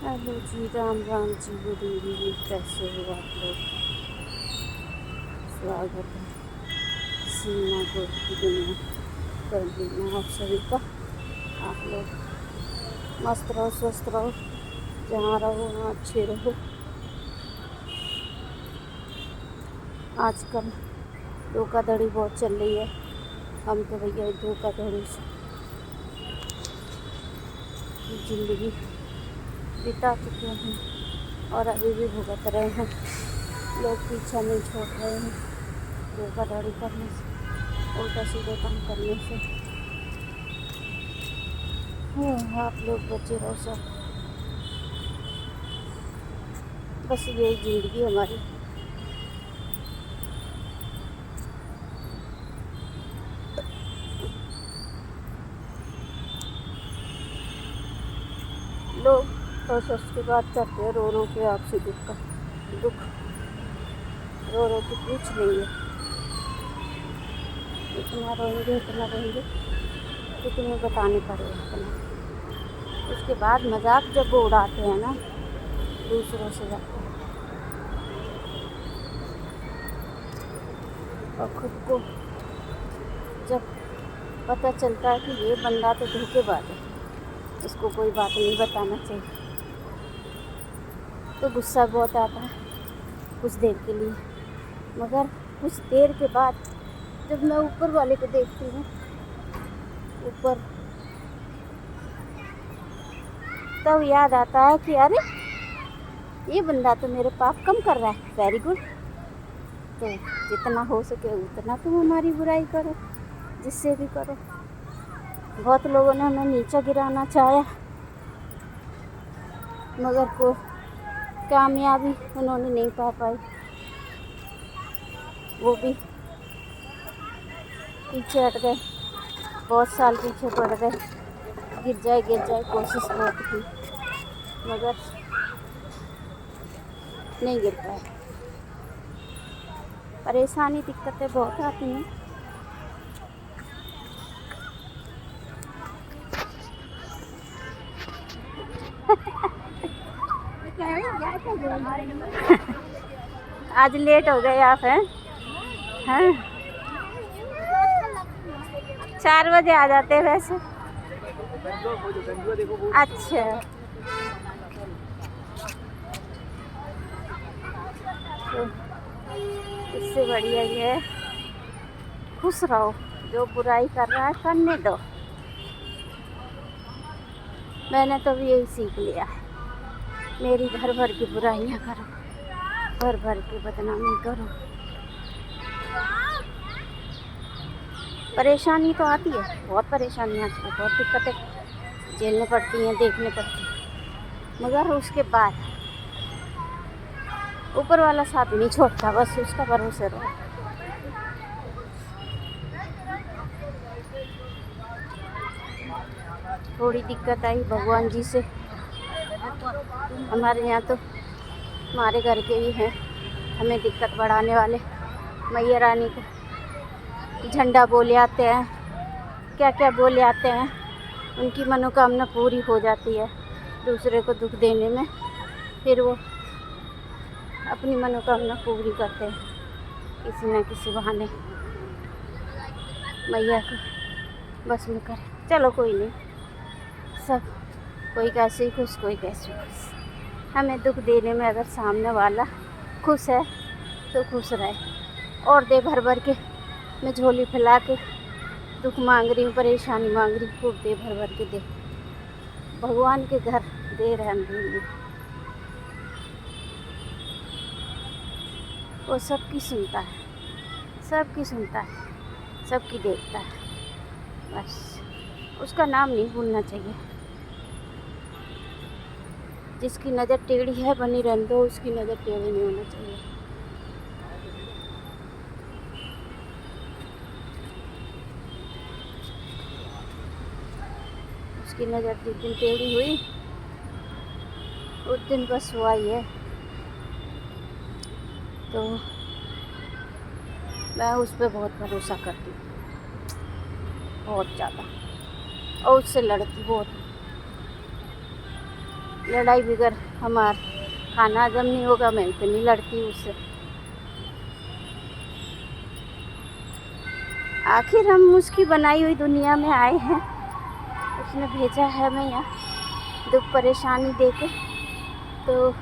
Hello जी, Ram Ram ji, good evening. कैसे हो आप लोग? स्वागत है सीमा गोल की दुनिया करने में आप सभी का। आप लोग मस्त रहो, स्वस्थ रहो, जहाँ रहो वहाँ अच्छे रहो। आजकल धोखाधड़ी बहुत चल रही है। हम तो भैया धोखाधड़ी से ज़िंदगी बिता चुके हैं और अभी भी भुगत रहे हैं। लोग पीछा नहीं छोड़ रहे हैं धोखाधड़ी करने से, उल्टा सीधे काम करने से। आप लोग बचे रहो सब, बस यही ज़िंदगी हमारी। लोग तो सच की बात करते हैं, रो रो के आपसे दुख रो रो के पूछ लेंगे, इतना रोएंगे कि तुम्हें बताने पड़ेगा इतना। उसके बाद मजाक जब वो उड़ाते हैं ना दूसरों से जाकर, और खुद को जब पता चलता है कि ये बंदा तो धोखेबाज है, इसको कोई बात नहीं बताना चाहिए, तो गुस्सा बहुत आता है कुछ देर के लिए। मगर कुछ देर के बाद जब मैं ऊपर वाले को देखती हूँ, ऊपर, तब याद आता है कि अरे ये बंदा तो मेरे पाप कम कर रहा है। Very good. तो जितना हो सके उतना तुम हमारी बुराई करो, जिससे भी करो। बहुत लोगों ने हमें नीचा गिराना चाहा, मगर को कामयाबी उन्होंने नहीं पा पाई। वो भी पीछे हट गए, बहुत साल पीछे पड़ गए। गिर जाए कोशिश बहुत की, मगर नहीं गिर पाए। परेशानी दिक्कतें बहुत आती हैं। आज लेट हो गए आप हैं? 4 बजे आ जाते हैं वैसे। अच्छा, तो इससे बढ़िया ये है, खुश रहो। जो बुराई कर रहा है करने दो। मैंने तो भी यही सीख लिया है, मेरी भर भर की बुराइयाँ करो, भर भर की बदनामी करो। परेशानी तो आती है, बहुत परेशानी आती है, बहुत दिक्कतें झेलनी पड़ती हैं, देखने पड़ती हैं, मगर उसके बाद ऊपर वाला साथ नहीं छोड़ता, बस उसका भरोसे रहो। थोड़ी दिक्कत आई भगवान जी से, हमारे यहाँ तो हमारे घर के ही हैं, हमें दिक्कत बढ़ाने वाले मैया रानी को झंडा बोले आते हैं, क्या क्या बोले आते हैं। उनकी मनोकामना पूरी हो जाती है दूसरे को दुख देने में, फिर वो अपनी मनोकामना पूरी करते हैं किसी न किसी बहाने। मैया को बस में कर, चलो कोई नहीं, सब कोई कैसे खुश, कोई कैसे खुश। हमें दुख देने में अगर सामने वाला खुश है तो खुश रहे, और दे भर भर के। मैं झोली फैला के दुख मांग रही हूँ, परेशानी मांग रही हूँ, खूब दे भर भर के दे। भगवान के घर दे रहम देंगे, वो सबकी सुनता है, सबकी सुनता है, सबकी देखता है। बस उसका नाम नहीं भूलना चाहिए। जिसकी नज़र टेढ़ी है बनी रहने दो, उसकी नज़र टेढ़ी नहीं होना चाहिए। उसकी नज़र जिस दिन टेढ़ी हुई उस दिन बस हुआ ही है। तो मैं उस पर बहुत भरोसा करती हूँ, बहुत ज़्यादा, और उससे लड़ती बहुत। लड़ाई बिगर हमार खाना हजम नहीं होगा, मैं इतनी लड़ती हूँ उससे। आखिर हम उसकी बनाई हुई दुनिया में आए हैं, उसने भेजा है हमें यहाँ दुख परेशानी देके, तो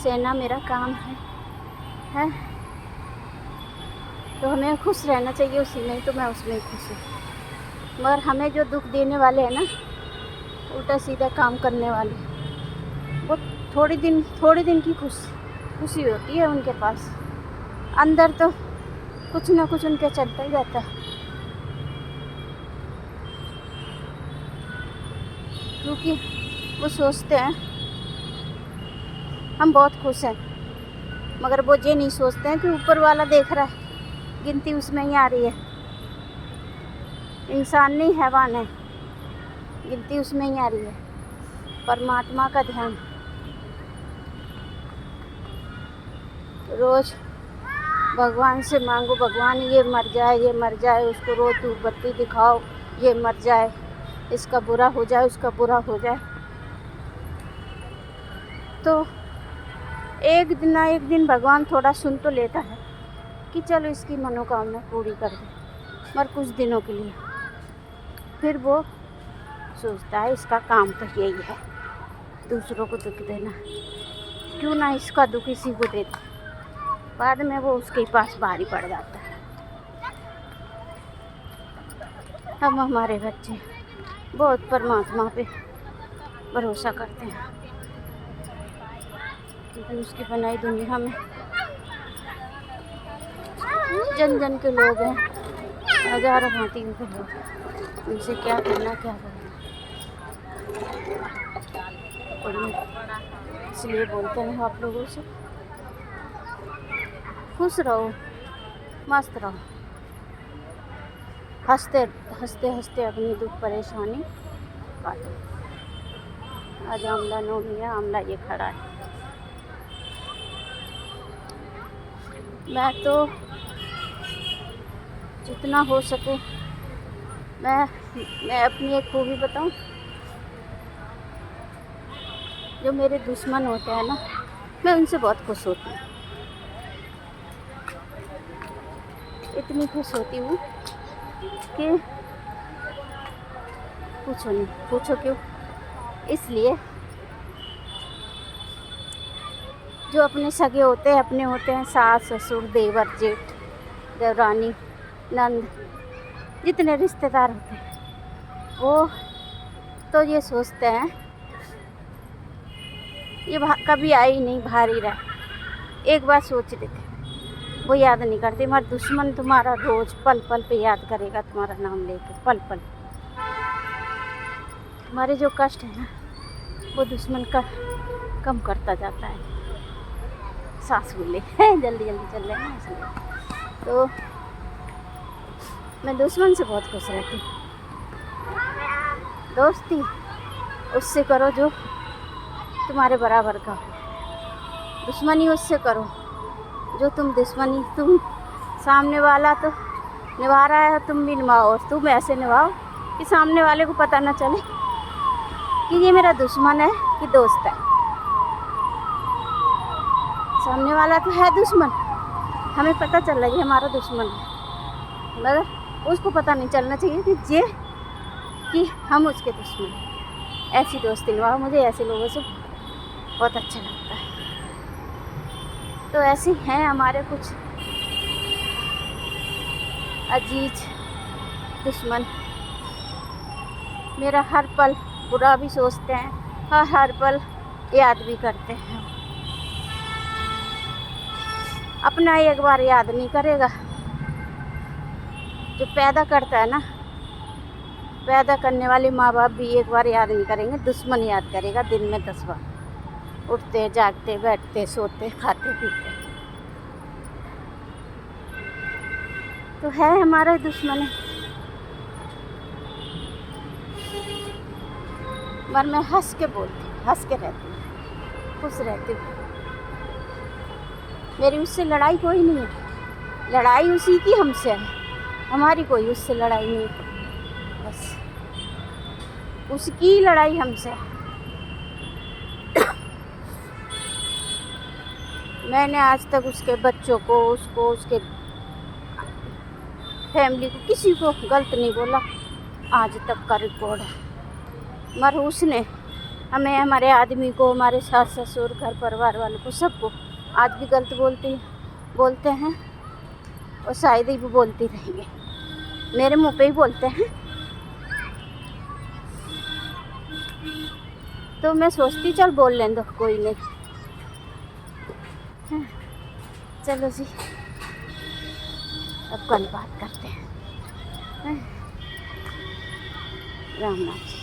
सहना मेरा काम है। तो हमें खुश रहना चाहिए उसी में, तो मैं उसमें ही खुश हूँ। मगर हमें जो दुख देने वाले हैं ना, उल्टा सीधा काम करने वाले, वो थोड़ी दिन की खुशी होती है उनके पास, अंदर तो कुछ ना कुछ उनके चलता ही रहता है। क्योंकि वो सोचते हैं हम बहुत खुश हैं, मगर वो ये नहीं सोचते हैं कि ऊपर वाला देख रहा है, गिनती उसमें ही आ रही है। इंसान नहीं, हैवान है, गिनती उसमें ही आ रही है। परमात्मा का ध्यान रोज भगवान से मांगो, भगवान ये मर जाए, उसको रोज धूप बत्ती दिखाओ, ये मर जाए, इसका बुरा हो जाए, उसका बुरा हो जाए। तो एक दिन ना एक दिन भगवान थोड़ा सुन तो लेता है कि चलो इसकी मनोकामना पूरी कर दे, मगर कुछ दिनों के लिए। फिर वो सोचता है इसका काम तो यही है, दूसरों को दुख देना, क्यों ना इसका दुख इसी को दे दे। बाद में वो उसके पास भारी पड़ जाता है। हम हमारे बच्चे बहुत परमात्मा पे भरोसा करते हैं, क्योंकि उसकी बनाई दुनिया में जन के लोग हैं, हजारों भांति के लोग, उनसे क्या करना क्या करना। इसलिए बोलते हैं आप लोगों से, खुश रहो, मस्त रहो, हंसते हंसते अपनी दुख परेशानी काटो। आज आमला नवमी है, आमला ये खड़ा है। मैं तो जितना हो सके मैं अपनी एक खूबी बताऊं, जो मेरे दुश्मन होते हैं ना, मैं उनसे बहुत खुश होती हूँ। इतनी खुश होती हूँ कि पूछो क्यों। इसलिए जो अपने सगे होते हैं, सास ससुर देवर जेठ देवरानी नंद, जितने रिश्तेदार होते हैं, वो तो ये सोचते हैं ये कभी आई नहीं, भारी रहा। एक बार सोच लेते, वो याद नहीं करते। हमारा दुश्मन तुम्हारा रोज पल पल पे याद करेगा, तुम्हारा नाम लेके पल पल। हमारे जो कष्ट है ना, वो दुश्मन का कम करता जाता है। सांस बोले जल्दी चल रहे हैं, इसलिए तो मैं दुश्मन से बहुत खुश रहती हूँ। दोस्ती उससे करो जो तुम्हारे बराबर का हो, दुश्मनी उससे करो जो तुम सामने वाला तो निभा रहा है, तुम भी निभाओ, और तुम ऐसे निभाओ कि सामने वाले को पता ना चले कि ये मेरा दुश्मन है कि दोस्त है। सामने वाला तो है दुश्मन, हमें पता चल रहा है ये हमारा दुश्मन है, मगर उसको पता नहीं चलना चाहिए कि हम उसके दुश्मन हैं। ऐसी दोस्ती निभाओ, मुझे ऐसे लोगों से बहुत अच्छा लगता है। तो ऐसे हैं हमारे कुछ अजीज दुश्मन, मेरा हर पल बुरा भी सोचते हैं, हर पल याद भी करते हैं। अपना एक बार याद नहीं करेगा, जो पैदा करता है ना, पैदा करने वाले माँ बाप भी एक बार याद नहीं करेंगे, दुश्मन याद करेगा दिन में 10 बार। उठते जागते बैठते सोते खाते पीते, तो है हमारा दुश्मन है। पर मैं हंस के बोलती हूँ, हंस के रहती हूँ, खुश रहती हूँ। मेरी उससे लड़ाई कोई नहीं है, लड़ाई उसी की हमसे है, हमारी कोई उससे लड़ाई नहीं है, बस उसकी लड़ाई हमसे है। मैंने आज तक उसके बच्चों को, उसको, उसके फैमिली को, किसी को गलत नहीं बोला। आज तक का रिकॉर्ड है। मगर उसने हमें, हमारे आदमी को, हमारे सास ससुर, घर परिवार वालों को, सबको आज भी गलत बोलते हैं और शायद ही वो बोलती रहेंगे। मेरे मुंह पे ही बोलते हैं। तो मैं सोचती चल बोल लें दो, कोई नहीं। हाँ, चलो जी, अब कल बात करते हैं। हाँ, राम राम।